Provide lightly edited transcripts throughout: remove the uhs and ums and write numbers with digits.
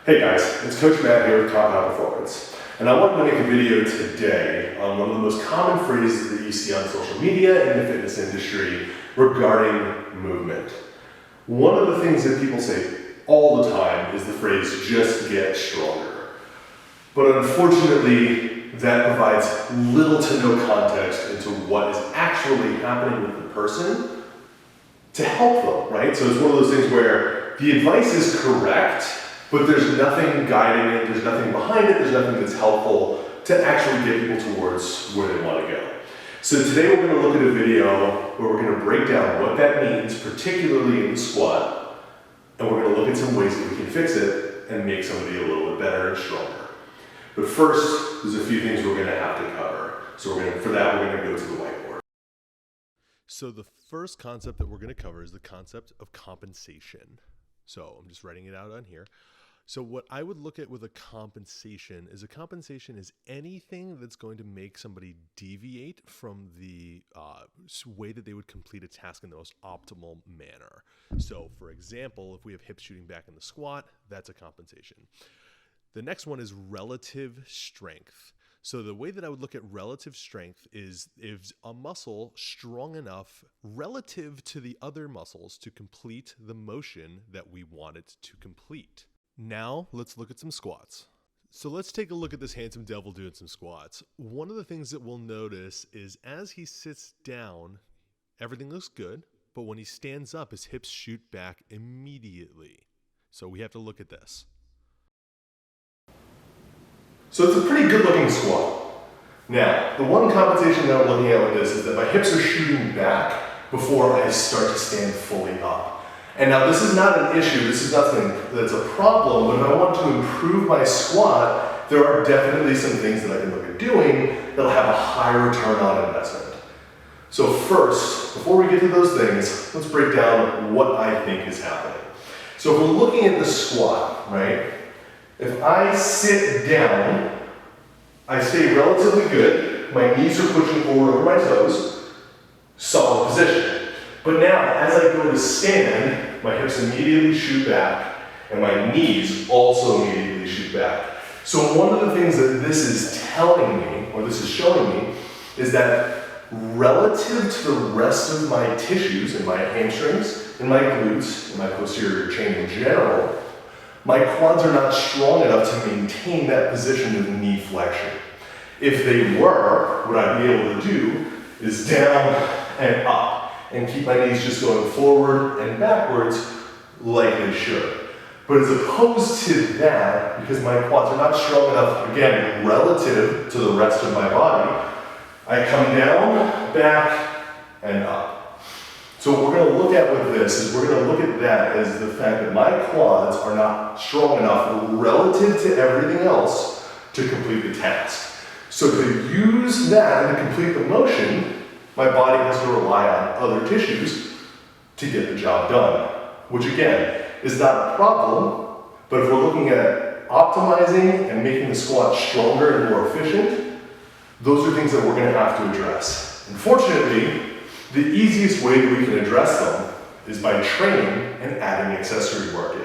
Hey guys, it's Coach Matt here with Top High Performance, and I wanted to make a video today on one of the most common phrases that you see on social media and the fitness industry regarding movement. One of the things that people say all the time is the phrase, just get stronger. But unfortunately, that provides little to no context into what is actually happening with the person to help them, right? So it's one of those things where the advice is correct, but there's nothing guiding it, there's nothing behind it, there's nothing that's helpful to actually get people towards where they want to go. So today we're going to look at a video where we're going to break down what that means, particularly in the squat, and we're going to look at some ways that we can fix it and make somebody a little bit better and stronger. But first, there's a few things we're going to have to cover. So for that, we're going to go to the whiteboard. So the first concept that we're going to cover is the concept of compensation. So I'm just writing it out on here. So what I would look at with a compensation is anything that's going to make somebody deviate from the way that they would complete a task in the most optimal manner. So for example, if we have hips shooting back in the squat, that's a compensation. The next one is relative strength. So the way that I would look at relative strength is a muscle strong enough relative to the other muscles to complete the motion that we want it to complete. Now let's look at some squats. So let's take a look at this handsome devil doing some squats. One of the things that we'll notice is as he sits down, everything looks good, but when he stands up, his hips shoot back immediately. So we have to look at this. So it's a pretty good looking squat. Now, the one compensation that I'm looking at with this is that my hips are shooting back before I start to stand fully up. And now this is not an issue, this is not something that's a problem, but if I want to improve my squat, there are definitely some things that I can look at doing that'll have a high return on investment. So first, before we get to those things, let's break down what I think is happening. So if we're looking at the squat, right? If I sit down, I stay relatively good, my knees are pushing forward over my toes, solid position. But now, as I go to stand, my hips immediately shoot back, and my knees also immediately shoot back. So one of the things that this is telling me, or this is showing me, is that relative to the rest of my tissues, in my hamstrings, in my glutes, in my posterior chain in general, my quads are not strong enough to maintain that position of knee flexion. If they were, what I'd be able to do is down and up, and keep my knees just going forward and backwards like they should. But as opposed to that, because my quads are not strong enough, again, relative to the rest of my body, I come down, back, and up. So what we're going to look at with this is we're going to look at that as the fact that my quads are not strong enough relative to everything else to complete the task. So to use that and to complete the motion, my body has to rely on other tissues to get the job done, which again is not a problem, but if we're looking at optimizing and making the squat stronger and more efficient, those are things that we're going to have to address. Unfortunately, the easiest way that we can address them is by training and adding accessory work in.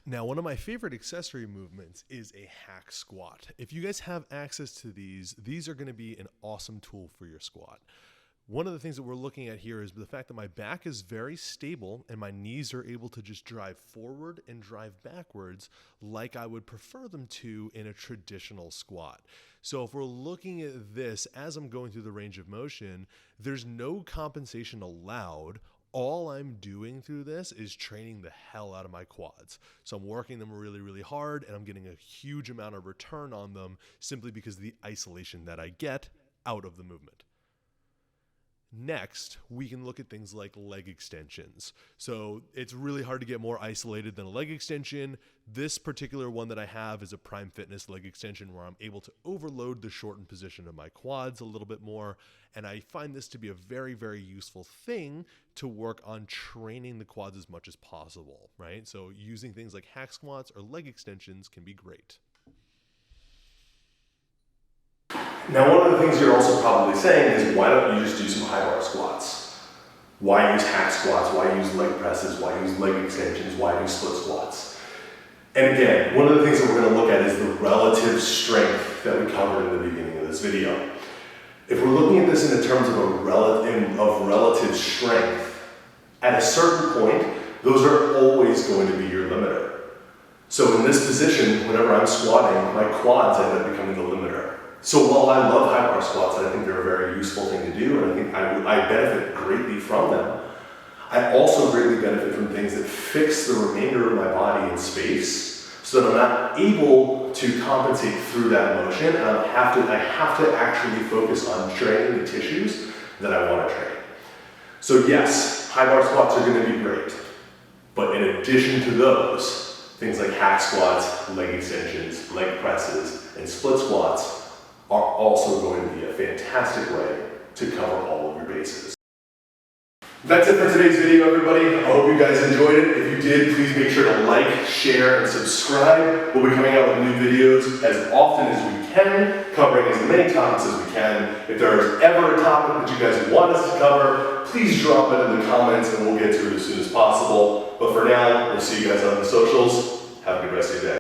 Now, one of my favorite accessory movements is a hack squat. If you guys have access to these are going to be an awesome tool for your squat. One of the things that we're looking at here is the fact that my back is very stable and my knees are able to just drive forward and drive backwards like I would prefer them to in a traditional squat. So if we're looking at this as I'm going through the range of motion, there's no compensation allowed. All I'm doing through this is training the hell out of my quads. So I'm working them really, really hard and I'm getting a huge amount of return on them simply because of the isolation that I get out of the movement. Next, we can look at things like leg extensions. So it's really hard to get more isolated than a leg extension. This particular one that I have is a Prime Fitness leg extension where I'm able to overload the shortened position of my quads a little bit more. And I find this to be a very, very useful thing to work on training the quads as much as possible, right? So using things like hack squats or leg extensions can be great. Now, one of the things you're also probably saying is, why don't you just do some high bar squats? Why use hack squats? Why use leg presses? Why use leg extensions? Why do split squats? And again, one of the things that we're going to look at is the relative strength that we covered in the beginning of this video. If we're looking at this in terms of relative strength, at a certain point, those are always going to be your limiter. So in this position, whenever I'm squatting, my quads end up becoming the limiter. So while I love high bar squats, and I think they're a very useful thing to do, and I think I benefit greatly from them, I also greatly benefit from things that fix the remainder of my body in space so that I'm not able to compensate through that motion, and I have to actually focus on training the tissues that I want to train. So yes, high bar squats are going to be great, but in addition to those, things like hack squats, leg extensions, leg presses, and split squats are also going to be a fantastic way to cover all of your bases. That's it for today's video, everybody. I hope you guys enjoyed it. If you did, please make sure to like, share, and subscribe. We'll be coming out with new videos as often as we can, covering as many topics as we can. If there's ever a topic that you guys want us to cover, please drop it in the comments and we'll get to it as soon as possible. But for now, we'll see you guys on the socials. Have a good rest of your day.